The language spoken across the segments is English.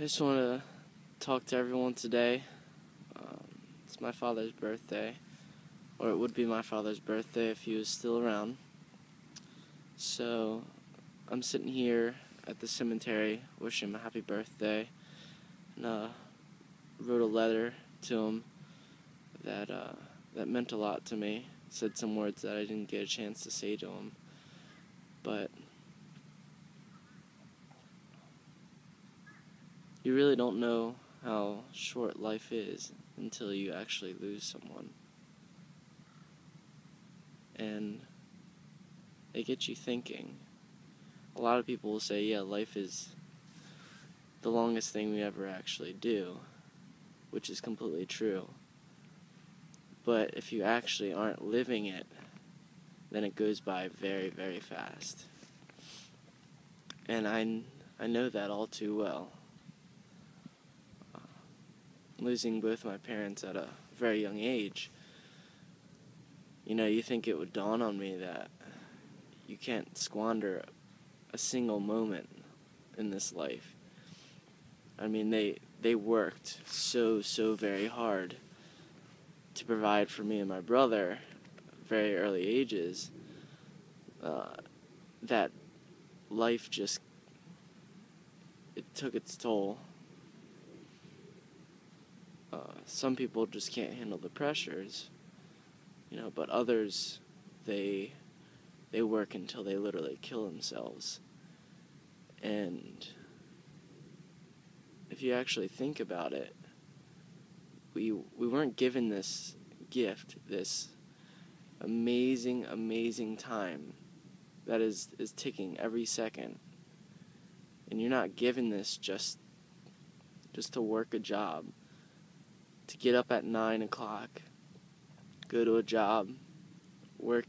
I just want to talk to everyone today. It's my father's birthday, or it would be my father's birthday if he was still around. So, I'm sitting here at the cemetery wishing him a happy birthday, and wrote a letter to him that meant a lot to me. Said some words that I didn't get a chance to say to him, but you really don't know how short life is until you actually lose someone. And it gets you thinking. A lot of people will say, yeah, life is the longest thing we ever actually do, which is completely true. But if you actually aren't living it, then it goes by very, very fast. And I know that all too well. Losing both my parents at a very young age, you think it would dawn on me that you can't squander a single moment in this life. I mean, they worked so very hard to provide for me and my brother at very early ages, that life just, it took its toll. Some people just can't handle the pressures, but others, they work until they literally kill themselves. And if you actually think about it, we weren't given this gift, this amazing time that is ticking every second. And you're not given this just to work a job, to get up at 9 o'clock, go to a job, work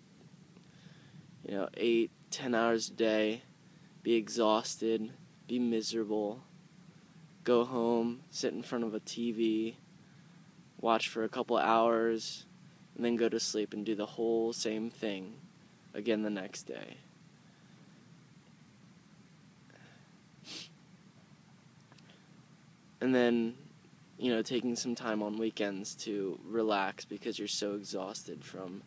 8-10 hours a day, be exhausted, be miserable, go home, sit in front of a TV, watch for a couple hours, and then go to sleep and do the whole same thing again the next day. And then, taking some time on weekends to relax because you're so exhausted from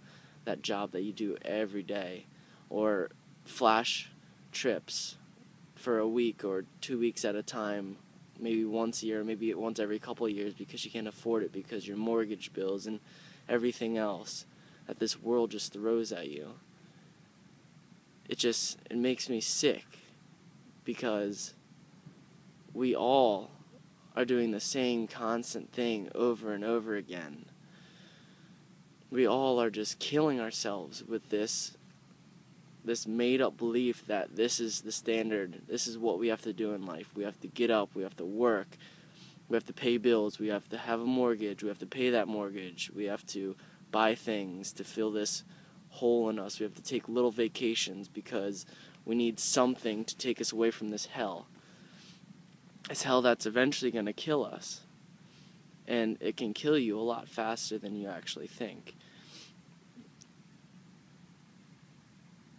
that job that you do every day, or flash trips for a week or 2 weeks at a time, maybe once a year, maybe once every couple of years, because you can't afford it because your mortgage bills and everything else that this world just throws at you. It makes me sick, because we all are doing the same constant thing over and over again. We all are just killing ourselves with this made-up belief that this is the standard, this is what we have to do in life. We have to get up, we have to work, we have to pay bills, we have to have a mortgage, we have to pay that mortgage, we have to buy things to fill this hole in us, we have to take little vacations because we need something to take us away from this hell. It's hell that's eventually going to kill us. And it can kill you a lot faster than you actually think.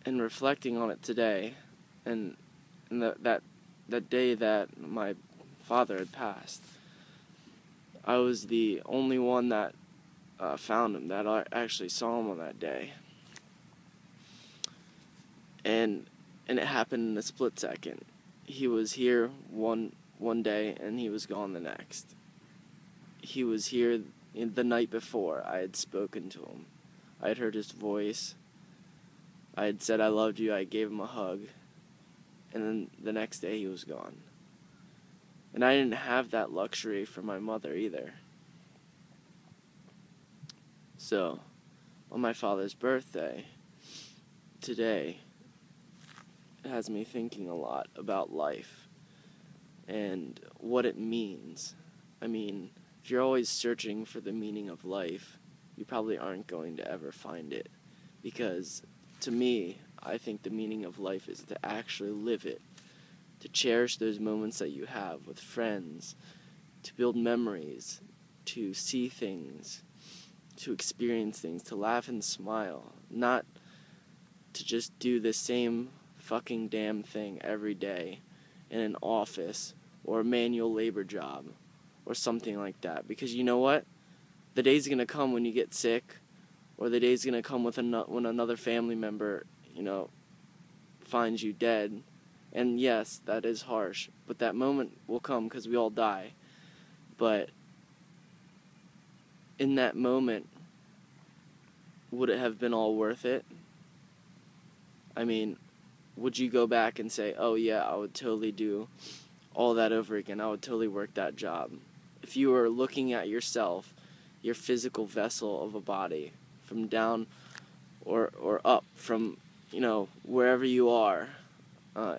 And reflecting on it today, and that day that my father had passed, I was the only one that found him, that I actually saw him on that day. And it happened in a split second. He was here one day, and he was gone the next. He was here the night before. I had spoken to him. I had heard his voice. I had said I loved you. I gave him a hug. And then the next day he was gone. And I didn't have that luxury for my mother either. So, on my father's birthday, today, it has me thinking a lot about life and what it means. I mean, if you're always searching for the meaning of life, you probably aren't going to ever find it. Because, to me, I think the meaning of life is to actually live it, to cherish those moments that you have with friends, to build memories, to see things, to experience things, to laugh and smile, not to just do the same fucking damn thing every day in an office or a manual labor job or something like that. Because you know what? The day's going to come when you get sick, or the day's going to come when another family member, finds you dead. And yes, that is harsh, but that moment will come because we all die. But in that moment, would it have been all worth it? I mean, would you go back and say, oh yeah, I would totally do all that over again. I would totally work that job. If you were looking at yourself, your physical vessel of a body, from down or up from, wherever you are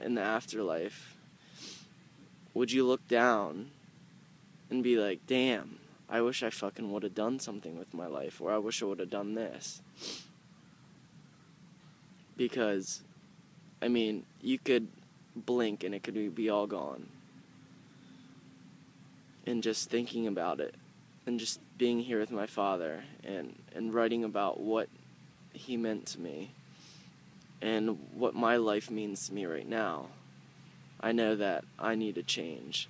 in the afterlife, would you look down and be like, damn, I wish I fucking would have done something with my life, or I wish I would have done this? Because, you could blink and it could be all gone. And just thinking about it, and just being here with my father, and writing about what he meant to me, and what my life means to me right now, I know that I need to change.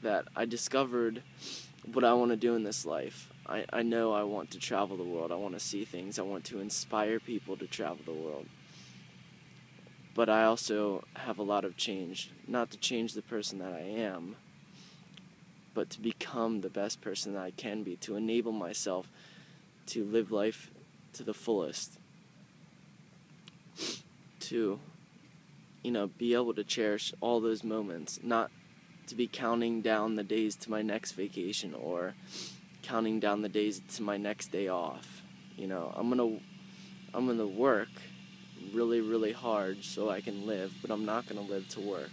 That I discovered what I want to do in this life. I know I want to travel the world. I want to see things. I want to inspire people to travel the world. But I also have a lot of change. Not to change the person that I am, but to become the best person that I can be. To enable myself to live life to the fullest. To, be able to cherish all those moments. Not to be counting down the days to my next vacation, or counting down the days to my next day off. I'm gonna work really, really hard so I can live, but I'm not gonna live to work.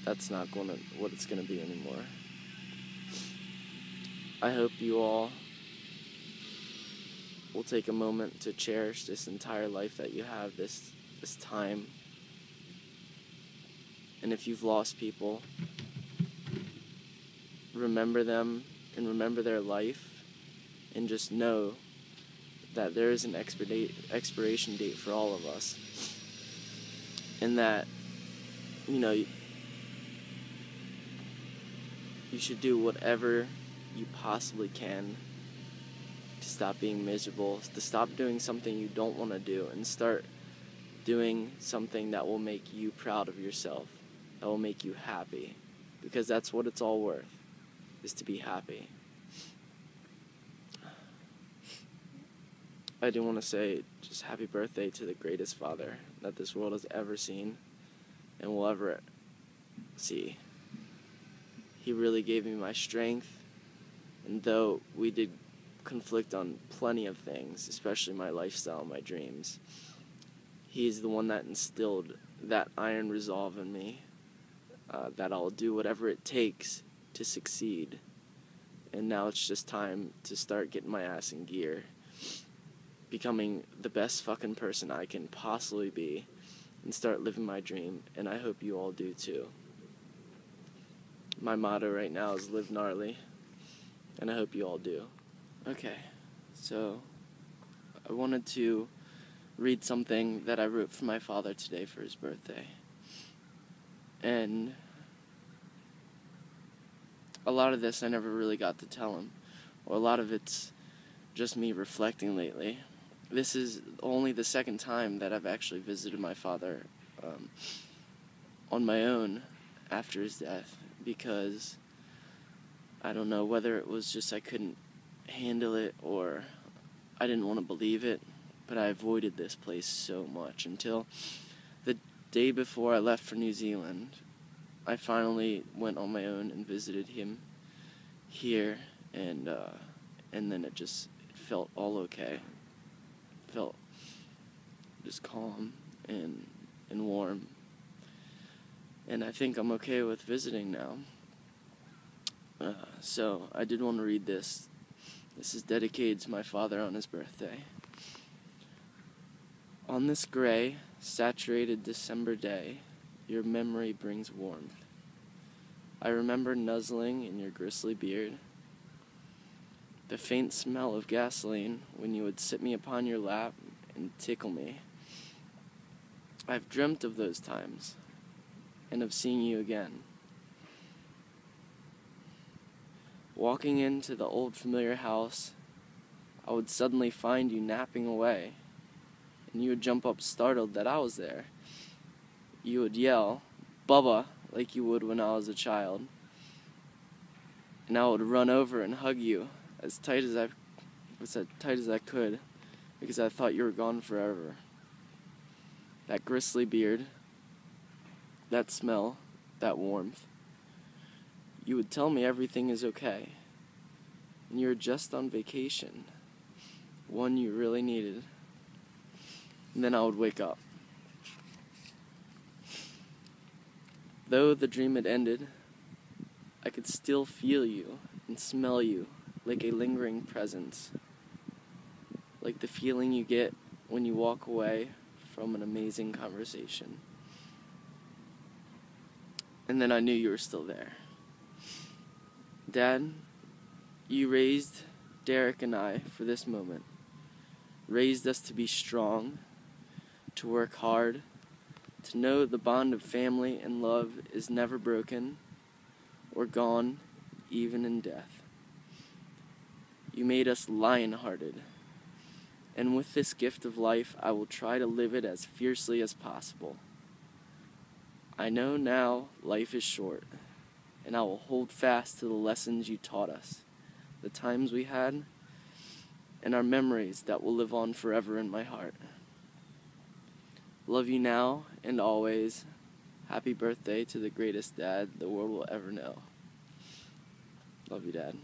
That's not what it's gonna be anymore. I hope you all will take a moment to cherish this entire life that you have, this time. And if you've lost people, remember them and remember their life, and just know that there is an expiration date for all of us. And that, you should do whatever you possibly can to stop being miserable, to stop doing something you don't want to do, and start doing something that will make you proud of yourself, that will make you happy. Because that's what it's all worth, is to be happy. I do want to say just happy birthday to the greatest father that this world has ever seen and will ever see. He really gave me my strength, and though we did conflict on plenty of things, especially my lifestyle and my dreams, he's the one that instilled that iron resolve in me, that I'll do whatever it takes to succeed. And now it's just time to start getting my ass in gear, becoming the best fucking person I can possibly be, and start living my dream, and I hope you all do too. My motto right now is live gnarly, and I hope you all do. Okay, so I wanted to read something that I wrote for my father today for his birthday. And a lot of this I never really got to tell him, or a lot of it's just me reflecting lately. This is only the second time that I've actually visited my father on my own after his death, because I don't know whether it was just I couldn't handle it or I didn't want to believe it, but I avoided this place so much until the day before I left for New Zealand. I finally went on my own and visited him here, and then it felt all okay. It felt just calm and warm. And I think I'm okay with visiting now. So I did want to read this. This is dedicated to my father on his birthday. On this gray, saturated December day, your memory brings warmth. I remember nuzzling in your gristly beard, the faint smell of gasoline when you would sit me upon your lap and tickle me. I've dreamt of those times, and of seeing you again. Walking into the old familiar house, I would suddenly find you napping away, and you would jump up startled that I was there. You would yell, "Bubba," like you would when I was a child, and I would run over and hug you as tight as I could, because I thought you were gone forever. That gristly beard, that smell, that warmth. You would tell me everything is okay, and you're just on vacation, one you really needed. And then I would wake up. Though the dream had ended, I could still feel you and smell you like a lingering presence, like the feeling you get when you walk away from an amazing conversation. And then I knew you were still there. Dad, you raised Derek and I for this moment, raised us to be strong, to work hard, to know the bond of family and love is never broken or gone, even in death. You made us lion-hearted, and with this gift of life, I will try to live it as fiercely as possible. I know now life is short, and I will hold fast to the lessons you taught us, the times we had, and our memories that will live on forever in my heart. Love you now and always. Happy birthday to the greatest dad the world will ever know. Love you, Dad.